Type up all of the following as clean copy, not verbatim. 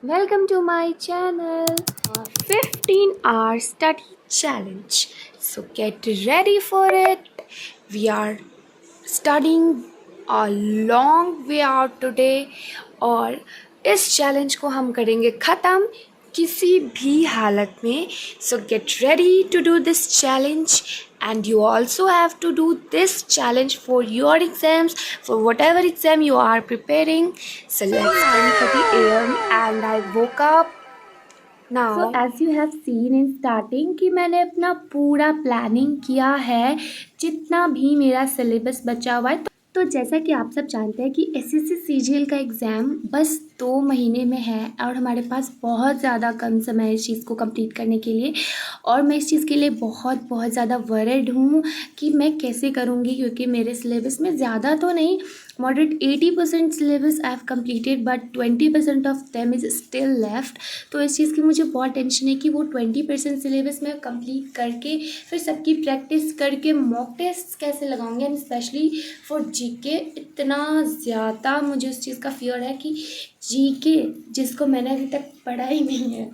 Welcome to my channel, 15-hour study challenge. So get ready for it. We are studying a long way out today और इस challenge को हम करेंगे ख़त्म किसी भी हालत में. So get ready to do this challenge, and you also have to do this challenge for your exams, for whatever exam you are preparing. So let's 9:30 a.m. and I woke up now. So as you have seen in starting कि मैंने अपना पूरा planning किया है, जितना भी मेरा syllabus बचा हुआ है. तो जैसा कि आप सब जानते हैं कि एसएससी सीजीएल का एग्ज़ाम बस 2 महीने में है और हमारे पास बहुत ज़्यादा कम समय है इस चीज़ को कंप्लीट करने के लिए. और मैं इस चीज़ के लिए बहुत ज़्यादा वरीड हूँ कि मैं कैसे करूँगी, क्योंकि मेरे सिलेबस में ज़्यादा तो नहीं, moderate 80% syllabus I have completed, but 20% of them is still left. तो इस चीज़ की मुझे बहुत टेंशन है कि वो 20% सिलेबस में कंप्लीट करके फिर सबकी प्रैक्टिस करके मॉक टेस्ट कैसे लगाऊंगी. एंड स्पेशली फॉर जीके इतना ज़्यादा मुझे उस चीज़ का फियर है कि जीके जिसको मैंने अभी तक पढ़ा ही नहीं है,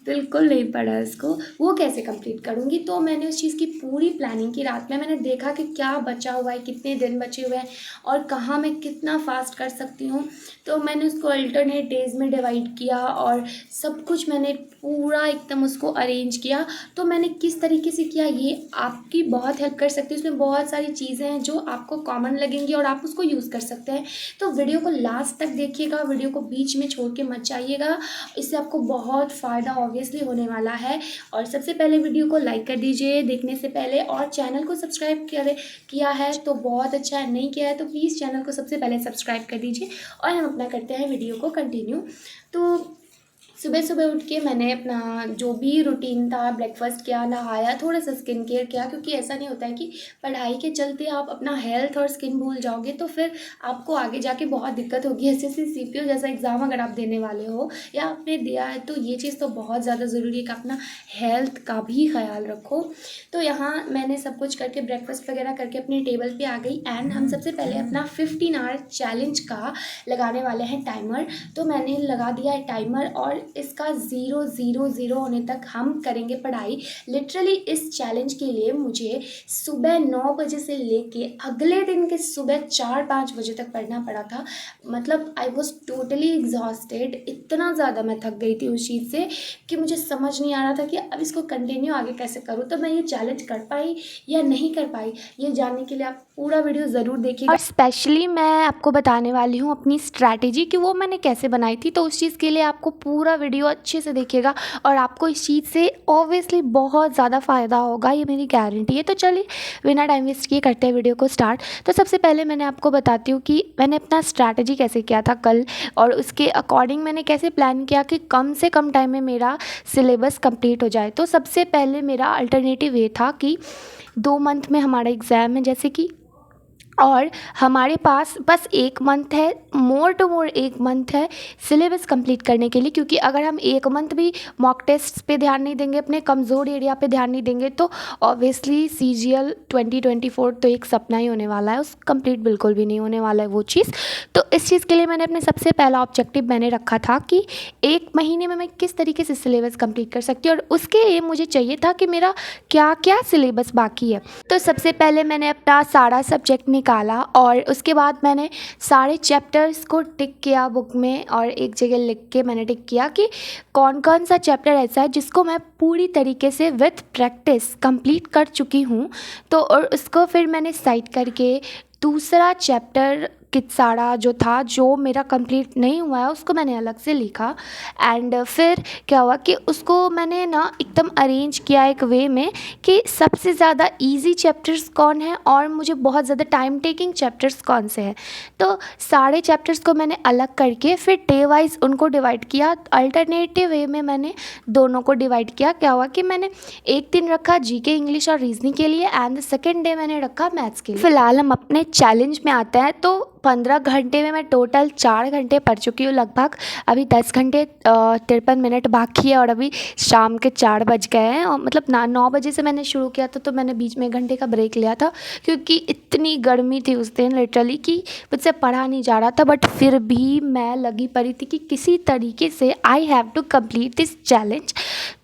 बिल्कुल नहीं पढ़ा इसको, वो कैसे कंप्लीट करूँगी. तो मैंने उस चीज़ की पूरी प्लानिंग की. रात में मैंने देखा कि क्या बचा हुआ है, कितने दिन बचे हुए हैं और कहाँ मैं कितना फास्ट कर सकती हूँ. तो मैंने उसको अल्टरनेट डेज में डिवाइड किया और सब कुछ मैंने पूरा एकदम उसको अरेंज किया. तो मैंने किस तरीके से किया ये आपकी बहुत हेल्प कर सकती है. उसमें बहुत सारी चीज़ें हैं जो आपको कॉमन लगेंगी और आप उसको यूज़ कर सकते हैं. तो वीडियो को लास्ट तक देखिएगा, वीडियो को बीच में छोड़ के मत जाइएगा, इससे आपको बहुत फ़ायदा ऑब्वियसली होने वाला है. और सबसे पहले वीडियो को लाइक कर दीजिए देखने से पहले, और चैनल को सब्सक्राइब किया है तो बहुत अच्छा है, नहीं किया है तो प्लीज़ चैनल को सबसे पहले सब्सक्राइब कर दीजिए. और हम अपना करते हैं वीडियो को कंटिन्यू. तो सुबह सुबह उठ के मैंने अपना जो भी रूटीन था, ब्रेकफास्ट किया, नहाया, थोड़ा सा स्किन केयर किया, क्योंकि ऐसा नहीं होता है कि पढ़ाई के चलते आप अपना हेल्थ और स्किन भूल जाओगे तो फिर आपको आगे जाके बहुत दिक्कत होगी. एसएससी सीपीओ जैसा एग्ज़ाम अगर आप देने वाले हो या आपने दिया है तो ये चीज़ तो बहुत ज़्यादा ज़रूरी है कि अपना हेल्थ का भी ख्याल रखो. तो यहाँ मैंने सब कुछ करके ब्रेकफास्ट वगैरह करके अपनी टेबल पर आ गई. एंड हम सबसे पहले अपना 15-hour चैलेंज का लगाने वाले हैं टाइमर. तो मैंने लगा दिया है टाइमर और इसका 0:00 होने तक हम करेंगे पढ़ाई. लिटरली इस चैलेंज के लिए मुझे सुबह 9 बजे से लेके अगले दिन के सुबह 4-5 बजे तक पढ़ना पड़ा था. मतलब आई वॉज टोटली एग्जॉस्टेड. इतना ज़्यादा मैं थक गई थी उस चीज़ से कि मुझे समझ नहीं आ रहा था कि अब इसको कंटिन्यू आगे कैसे करूँ. तो मैं ये चैलेंज कर पाई या नहीं कर पाई, ये जानने के लिए आप पूरा वीडियो ज़रूर देखिएगा. और स्पेशली मैं आपको बताने वाली हूँ अपनी स्ट्रैटेजी कि वो मैंने कैसे बनाई थी. तो उस चीज़ के लिए आपको पूरा वीडियो अच्छे से देखिएगा और आपको इस चीज़ से ऑब्वियसली बहुत ज़्यादा फ़ायदा होगा, ये मेरी गारंटी है. तो चलिए बिना टाइम वेस्ट किए करते हैं वीडियो को स्टार्ट. तो सबसे पहले मैंने आपको बताती हूँ कि मैंने अपना स्ट्रैटेजी कैसे किया था कल, और उसके अकॉर्डिंग मैंने कैसे प्लान किया कि कम से कम टाइम में मेरा सिलेबस कंप्लीट हो जाए. तो सबसे पहले मेरा अल्टरनेटिव ये था कि 2 मंथ में हमारा एग्ज़ाम है जैसे कि, और हमारे पास बस 1 मंथ है, मोर टू मोर 1 मंथ है सिलेबस कंप्लीट करने के लिए. क्योंकि अगर हम 1 मंथ भी मॉक टेस्ट पे ध्यान नहीं देंगे, अपने कमज़ोर एरिया पे ध्यान नहीं देंगे, तो ऑब्वियसली सीजीएल 2024 तो एक सपना ही होने वाला है, उस कंप्लीट बिल्कुल भी नहीं होने वाला है वो चीज़. तो इस चीज़ के लिए मैंने अपने सबसे पहला ऑब्जेक्टिव मैंने रखा था कि 1 महीने में मैं किस तरीके से सिलेबस कंप्लीट कर सकती हूँ, और उसके लिए मुझे चाहिए था कि मेरा क्या क्या सिलेबस बाकी है. तो सबसे पहले मैंने अपना सारा सब्जेक्ट निकाला और उसके बाद मैंने सारे चैप्टर्स को टिक किया बुक में, और एक जगह लिख के मैंने टिक किया कि कौन कौन सा चैप्टर ऐसा है जिसको मैं पूरी तरीके से विथ प्रैक्टिस कंप्लीट कर चुकी हूँ. तो और उसको फिर मैंने साइड करके दूसरा चैप्टर कित्साड़ा जो था, जो मेरा कंप्लीट नहीं हुआ है, उसको मैंने अलग से लिखा. एंड फिर क्या हुआ कि उसको मैंने ना एकदम अरेंज किया एक वे में कि सबसे ज़्यादा इजी चैप्टर्स कौन है और मुझे बहुत ज़्यादा टाइम टेकिंग चैप्टर्स कौन से हैं. तो सारे चैप्टर्स को मैंने अलग करके फिर डे वाइज उनको डिवाइड किया. अल्टरनेटिव वे में मैंने दोनों को डिवाइड किया. क्या हुआ कि मैंने एक दिन रखा जीके इंग्लिश और रीजनिंग के लिए, एंड सेकेंड डे मैंने रखा मैथ्स के लिए. फिलहाल हम अपने चैलेंज में आते हैं. तो 15 घंटे में मैं टोटल 4 घंटे पढ़ चुकी हूँ लगभग। अभी 10 घंटे 53 मिनट बाकी है और अभी शाम के 4 बज गए हैं। और मतलब 9 बजे से मैंने शुरू किया था, तो मैंने बीच में 1 घंटे का ब्रेक लिया था क्योंकि इतनी गर्मी थी उस दिन लिटरली कि मुझसे पढ़ा नहीं जा रहा था। बट फिर भी मैं लगी पड़ी थी कि किसी तरीके से I have to complete this challenge.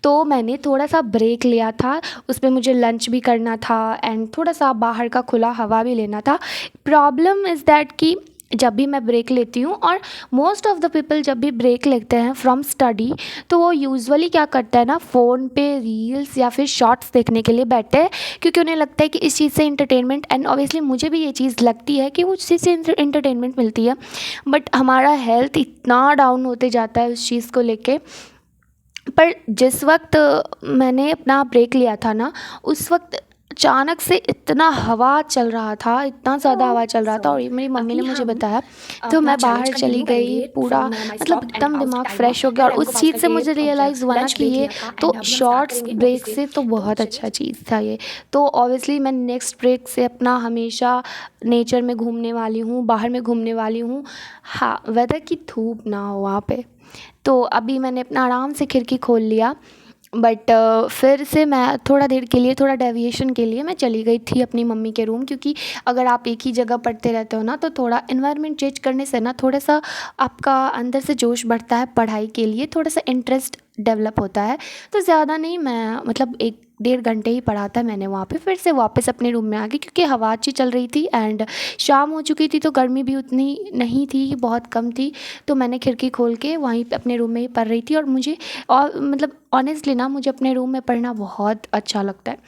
तो मैंने थोड़ा सा ब्रेक लिया था, उसमें मुझे लंच भी करना था एंड थोड़ा सा बाहर का खुला हवा भी लेना था। प्रॉब्लम इज़ दैट कि जब भी मैं ब्रेक लेती हूँ, और मोस्ट ऑफ़ द पीपल जब भी ब्रेक लेते हैं फ्रॉम स्टडी, तो वो यूजुअली क्या करते हैं ना, फ़ोन पे रील्स या फिर शॉर्ट्स देखने के लिए बैठते हैं, क्योंकि उन्हें लगता है कि इस चीज़ से इंटरटेनमेंट, एंड ऑब्वियसली मुझे भी ये चीज़ लगती है कि वो उस चीज़ से इंटरटेनमेंट मिलती है। बट हमारा हेल्थ इतना डाउन होते जाता है उस चीज़ को लेके। पर जिस वक्त मैंने अपना ब्रेक लिया था ना, उस वक्त अचानक से इतना हवा चल रहा था, इतना ज़्यादा हवा चल रहा था, और ये मेरी मम्मी ने मुझे बताया। तो मैं बाहर चली गई, पूरा मतलब एकदम दिमाग फ्रेश हो गया। और उस चीज़ से मुझे रियलाइज़ हुआ ना कि ये तो शॉर्ट्स ब्रेक से तो बहुत अच्छा चीज़ था ये। तो ऑब्वियसली मैं नेक्स्ट ब्रेक से अपना हमेशा नेचर में घूमने वाली हूँ, बाहर में घूमने वाली हूँ। हाँ, वेदर की धूप ना हो वहाँ पे। तो अभी मैंने अपना आराम से खिड़की खोल लिया। बट फिर से मैं थोड़ा देर के लिए, थोड़ा डेविएशन के लिए मैं चली गई थी अपनी मम्मी के रूम, क्योंकि अगर आप एक ही जगह पढ़ते रहते हो ना, तो थोड़ा इन्वायरमेंट चेंज करने से ना थोड़ा सा आपका अंदर से जोश बढ़ता है पढ़ाई के लिए, थोड़ा सा इंटरेस्ट डेवलप होता है। तो ज़्यादा नहीं, मैं मतलब 1-1.5 घंटे ही पढ़ा था मैंने वहाँ पे। फिर से वापस अपने रूम में आ गई क्योंकि हवा अच्छी चल रही थी एंड शाम हो चुकी थी, तो गर्मी भी उतनी नहीं थी, बहुत कम थी। तो मैंने खिड़की खोल के वहीं पे अपने रूम में ही पढ़ रही थी। और मुझे, और मतलब ऑनेस्टली ना, मुझे अपने रूम में पढ़ना बहुत अच्छा लगता है।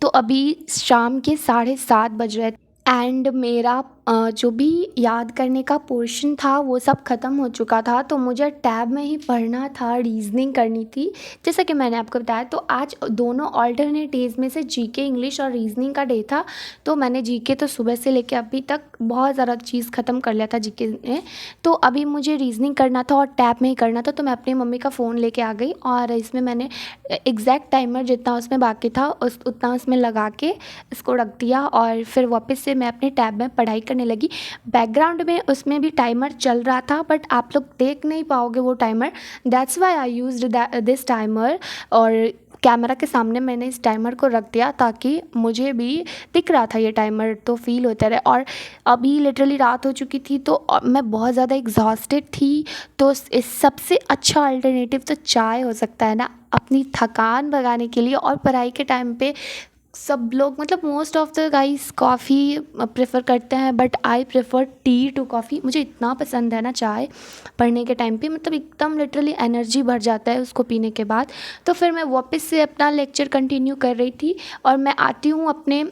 तो अभी शाम के 7:30 बज रहे एंड मेरा जो भी याद करने का पोर्शन था वो सब ख़त्म हो चुका था। तो मुझे टैब में ही पढ़ना था, रीजनिंग करनी थी। जैसा कि मैंने आपको बताया, तो आज दोनों ऑल्टरनेट डेज में से जीके इंग्लिश और रीजनिंग का डे था। तो मैंने जीके तो सुबह से लेकर अभी तक बहुत ज़्यादा चीज़ ख़त्म कर लिया था जीके में। तो अभी मुझे रीजनिंग करना था और टैब में ही करना था। तो मैं अपनी मम्मी का फ़ोन लेके आ गई और इसमें मैंने एग्जैक्ट टाइमर जितना उसमें बाकी था उतना उसमें लगा के इसको रख दिया। और फिर वापस से मैं अपने टैब में पढ़ाई करने लगी। बैकग्राउंड में उसमें भी टाइमर चल रहा था, बट आप लोग देख नहीं पाओगे वो timer. That's why I used this timer. और कैमरा के सामने मैंने इस टाइमर को रख दिया ताकि मुझे भी दिख रहा था ये टाइमर, तो फील होता रहे। और अभी लिटरली रात हो चुकी थी, तो मैं बहुत ज़्यादा एग्जॉस्टेड थी। तो इस सबसे अच्छा अल्टरनेटिव तो चाय हो सकता है ना, अपनी थकान भगाने के लिए। और पढ़ाई के टाइम पे सब लोग, मतलब most of the guys coffee prefer करते हैं, but I prefer tea to coffee. मुझे इतना पसंद है ना चाय पढ़ने के टाइम पे, मतलब एकदम लिटरली एनर्जी भर जाता है उसको पीने के बाद। तो फिर मैं वापस से अपना लेक्चर कंटिन्यू कर रही थी और मैं आती हूँ अपने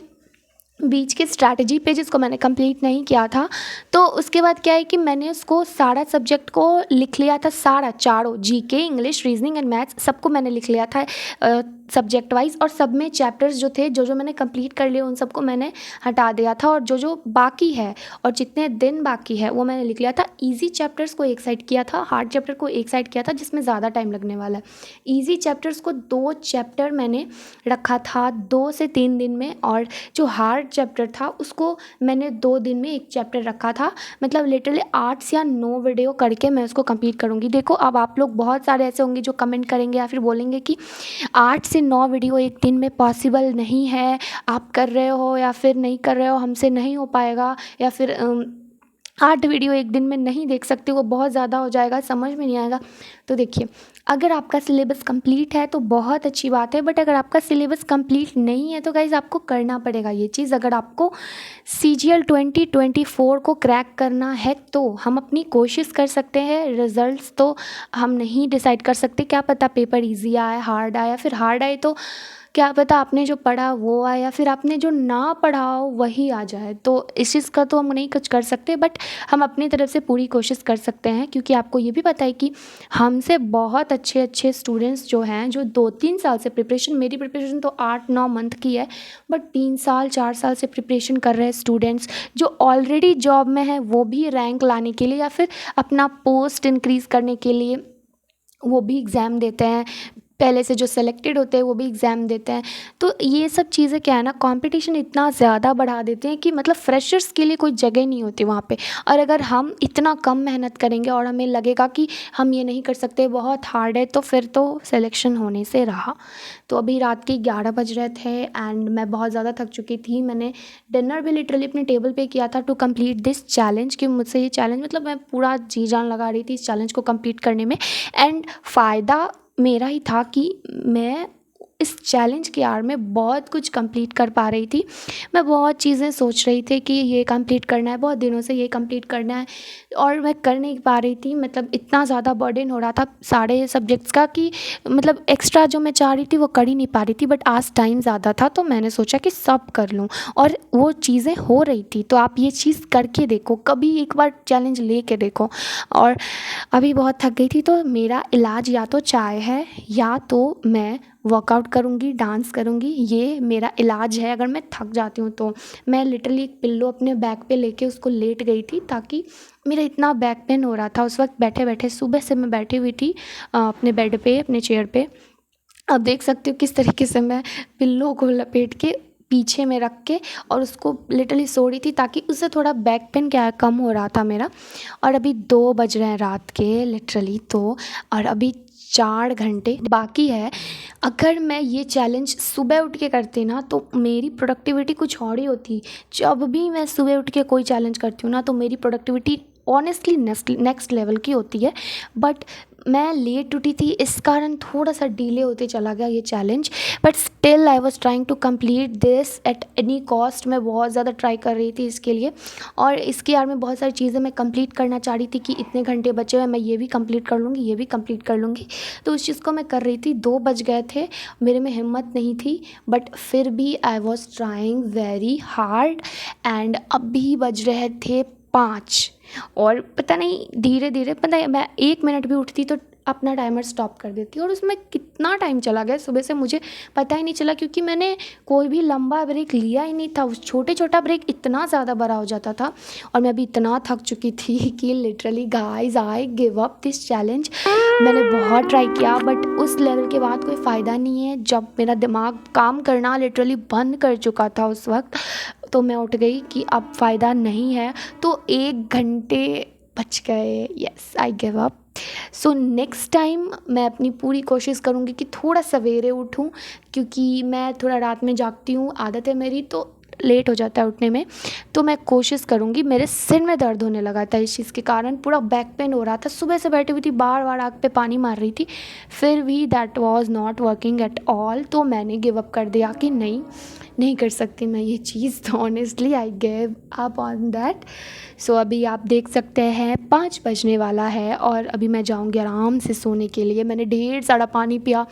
बीच के स्ट्रैटेजी पे, जिसको मैंने कंप्लीट नहीं किया था। तो उसके बाद क्या है कि मैंने उसको सारा सब्जेक्ट को लिख लिया था, सारा चारों, GK English reasoning and maths सबको मैंने लिख लिया था सब्जेक्ट वाइज। और सब में चैप्टर्स जो थे, जो जो मैंने कंप्लीट कर लिए, उन सबको मैंने हटा दिया था। और जो जो बाकी है और जितने दिन बाकी है वो मैंने लिख लिया था। ईजी चैप्टर्स को एक साइड किया था, हार्ड चैप्टर को एक साइड किया था जिसमें ज़्यादा टाइम लगने वाला है। ईजी चैप्टर्स को 2 चैप्टर मैंने रखा था 2 से 3 दिन में, और जो हार्ड चैप्टर था उसको मैंने 2 दिन में 1 चैप्टर रखा था। मतलब लिटरली 8 या 9 वीडियो करके मैं उसको कंप्लीट करूँगी। देखो, अब आप लोग बहुत सारे ऐसे होंगे जो कमेंट करेंगे या फिर बोलेंगे कि 8 से 9 वीडियो एक दिन में पॉसिबल नहीं है, आप कर रहे हो या फिर नहीं कर रहे हो, हमसे नहीं हो पाएगा, या फिर 8 वीडियो एक दिन में नहीं देख सकते, वो बहुत ज़्यादा हो जाएगा, समझ में नहीं आएगा। तो देखिए, अगर आपका सिलेबस कंप्लीट है तो बहुत अच्छी बात है, बट अगर आपका सिलेबस कंप्लीट नहीं है तो गाइज़ आपको करना पड़ेगा ये चीज़। अगर आपको CGL 2024 को क्रैक करना है तो हम अपनी कोशिश कर सकते हैं। रिजल्ट्स तो हम नहीं डिसाइड कर सकते, क्या पता पेपर ईजी आए, हार्ड आए, या फिर हार्ड आए तो क्या पता आपने जो पढ़ा वो आए, या फिर आपने जो ना पढ़ा हो वही आ जाए। तो इस चीज़ का तो हम नहीं कुछ कर सकते, बट हम अपनी तरफ से पूरी कोशिश कर सकते हैं। क्योंकि आपको ये भी पता है कि हमसे बहुत अच्छे अच्छे स्टूडेंट्स जो हैं, जो 2-3 साल से प्रिपरेशन, मेरी प्रिपरेशन तो 8-9 मंथ की है, बट 3 साल 4 साल से प्रिपरेशन कर रहे हैं स्टूडेंट्स, जो ऑलरेडी जॉब में हैं, वो भी रैंक लाने के लिए या फिर अपना पोस्ट इंक्रीज़ करने के लिए वो भी एग्ज़ाम देते हैं। पहले से जो सेलेक्टेड होते हैं वो भी एग्ज़ाम देते हैं। तो ये सब चीज़ें क्या है ना, कंपटीशन इतना ज़्यादा बढ़ा देते हैं कि मतलब फ्रेशर्स के लिए कोई जगह नहीं होती वहाँ पे। और अगर हम इतना कम मेहनत करेंगे और हमें लगेगा कि हम ये नहीं कर सकते, बहुत हार्ड है, तो फिर तो सिलेक्शन होने से रहा। तो अभी रात के 11 बज रहे थे एंड मैं बहुत ज़्यादा थक चुकी थी। मैंने डिनर भी लिटरली अपने टेबल पे किया था टू कंप्लीट दिस चैलेंज, कि मुझसे ये चैलेंज मतलब मैं पूरा जी जान लगा रही थी इस चैलेंज को कंप्लीट करने में। एंड फ़ायदा मेरा ही था कि मैं इस चैलेंज की आड़ में बहुत कुछ कंप्लीट कर पा रही थी। मैं बहुत चीज़ें सोच रही थी कि ये कंप्लीट करना है, बहुत दिनों से ये कंप्लीट करना है, और मैं कर नहीं पा रही थी। मतलब इतना ज़्यादा बर्डन हो रहा था सारे सब्जेक्ट्स का कि मतलब एक्स्ट्रा जो मैं चाह रही थी वो कर ही नहीं पा रही थी। बट आज टाइम ज़्यादा था तो मैंने सोचा कि सब कर लूँ, और वो चीज़ें हो रही थी। तो आप ये चीज़ करके देखो, कभी एक बार चैलेंज ले के देखो। और अभी बहुत थक गई थी तो मेरा इलाज या तो चाय है या तो मैं वर्कआउट करूँगी, डांस करूँगी। ये मेरा इलाज है अगर मैं थक जाती हूँ तो। मैं लिटरली एक पिल्लो अपने बैक पे लेके उसको लेट गई थी, ताकि मेरा इतना बैक पेन हो रहा था उस वक्त बैठे बैठे। सुबह से मैं बैठी हुई थी अपने बेड पे, अपने चेयर पे। अब देख सकते हो किस तरीके से मैं पिल्लो को लपेट के पीछे में रख के और उसको लिटरली सो रही थी, ताकि उससे थोड़ा बैक पेन क्या है कम हो रहा था मेरा। और अभी 2 बज रहे हैं रात के लिटरली तो, और अभी 4 घंटे बाकी है। अगर मैं ये चैलेंज सुबह उठ के करती ना तो मेरी प्रोडक्टिविटी कुछ और ही होती। जब भी मैं सुबह उठ के कोई चैलेंज करती हूँ ना तो मेरी प्रोडक्टिविटी ऑनेस्टली नेक्स्ट लेवल की होती है। बट मैं लेट उठी थी, इस कारण थोड़ा सा डिले होते चला गया ये challenge. But still I was trying to complete this at any cost. मैं बहुत ज़्यादा ट्राई कर रही थी इसके लिए, और इसके यार में बहुत सारी चीज़ें मैं कंप्लीट करना चाह रही थी कि इतने घंटे बचे हुए, मैं ये भी कंप्लीट कर लूँगी, ये भी कंप्लीट कर लूँगी। तो उस चीज़ को मैं कर रही थी। 2 बज गए थे, मेरे में हिम्मत नहीं थी, बट फिर भी आई was trying very hard. And अभी बज रहे थे 5, और पता नहीं धीरे धीरे, पता है मैं 1 मिनट भी उठती तो अपना टाइमर स्टॉप कर देती, और उसमें कितना टाइम चला गया सुबह से मुझे पता ही नहीं चला, क्योंकि मैंने कोई भी लंबा ब्रेक लिया ही नहीं था। उस छोटा ब्रेक इतना ज़्यादा बड़ा हो जाता था। और मैं अभी इतना थक चुकी थी कि literally guys I give up this challenge. मैंने बहुत ट्राई किया बट उस लेवल के बाद कोई फ़ायदा नहीं है। जब मेरा दिमाग काम करना लिटरली बंद कर चुका था उस वक्त, तो मैं उठ गई कि अब फ़ायदा नहीं है। तो 1 घंटे बच गए। यस, आई give up. So next time मैं अपनी पूरी कोशिश करूँगी कि थोड़ा सवेरे उठूँ, क्योंकि मैं थोड़ा रात में जागती हूँ, आदत है मेरी, तो लेट हो जाता है उठने में। तो मैं कोशिश करूँगी। मेरे सिर में दर्द होने लगा था इस चीज़ के कारण, पूरा बैक पेन हो रहा था। सुबह से बैठी हुई थी, बार बार आँख पे पानी मार रही थी, फिर भी that was not working at all. तो मैंने गिव अप कर दिया कि नहीं कर सकती मैं ये चीज़। तो honestly I give up on that. So अभी आप देख सकते हैं 5 बजने वाला है, और अभी मैं जाऊँगी आराम से सोने के लिए। मैंने ढेर सारा पानी पिया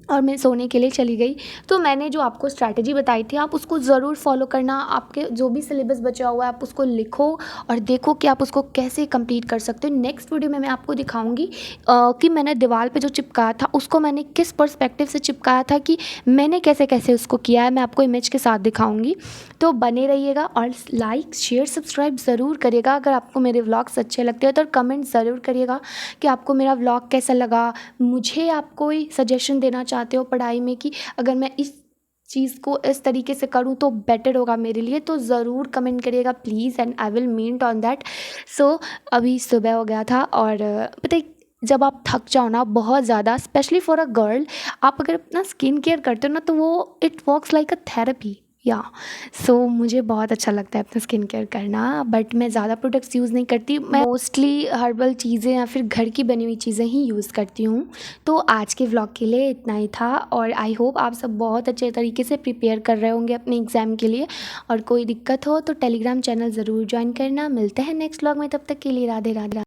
और मैं सोने के लिए चली गई। तो मैंने जो आपको स्ट्रैटेजी बताई थी आप उसको ज़रूर फॉलो करना। आपके जो भी सिलेबस बचा हुआ है आप उसको लिखो और देखो कि आप उसको कैसे कंप्लीट कर सकते हो। नेक्स्ट वीडियो में मैं आपको दिखाऊंगी कि मैंने दीवार पे जो चिपकाया था उसको मैंने किस पर्सपेक्टिव से चिपकाया था, कि मैंने कैसे कैसे उसको किया है। मैं आपको इमेज के साथ दिखाऊंगी। तो बने रहिएगा और लाइक शेयर सब्सक्राइब ज़रूर करिएगा। अगर आपको मेरे व्लॉग्स अच्छे लगते हैं तो कमेंट ज़रूर करिएगा कि आपको मेरा व्लॉग कैसा लगा। मुझे आप कोई सजेशन देना चाहते हो पढ़ाई में कि अगर मैं इस चीज़ को इस तरीके से करूँ तो बेटर होगा मेरे लिए, तो ज़रूर कमेंट करिएगा please, and I will meet on that. So अभी सुबह हो गया था, और पता है जब आप थक जाओ ना बहुत ज़्यादा, स्पेशली फॉर अ गर्ल, आप अगर अपना स्किन केयर करते हो ना तो वो it works like a therapy. या सो मुझे बहुत अच्छा लगता है अपना स्किन केयर करना, बट मैं ज़्यादा प्रोडक्ट्स यूज़ नहीं करती। मैं मोस्टली हर्बल चीज़ें या फिर घर की बनी हुई चीज़ें ही यूज़ करती हूँ। तो आज के व्लॉग के लिए इतना ही था, और आई होप आप सब बहुत अच्छे तरीके से प्रिपेयर कर रहे होंगे अपने एग्ज़ाम के लिए। और कोई दिक्कत हो तो टेलीग्राम चैनल ज़रूर ज्वाइन करना। मिलते हैं नेक्स्ट व्लॉग में, तब तक के लिए राधे राधे।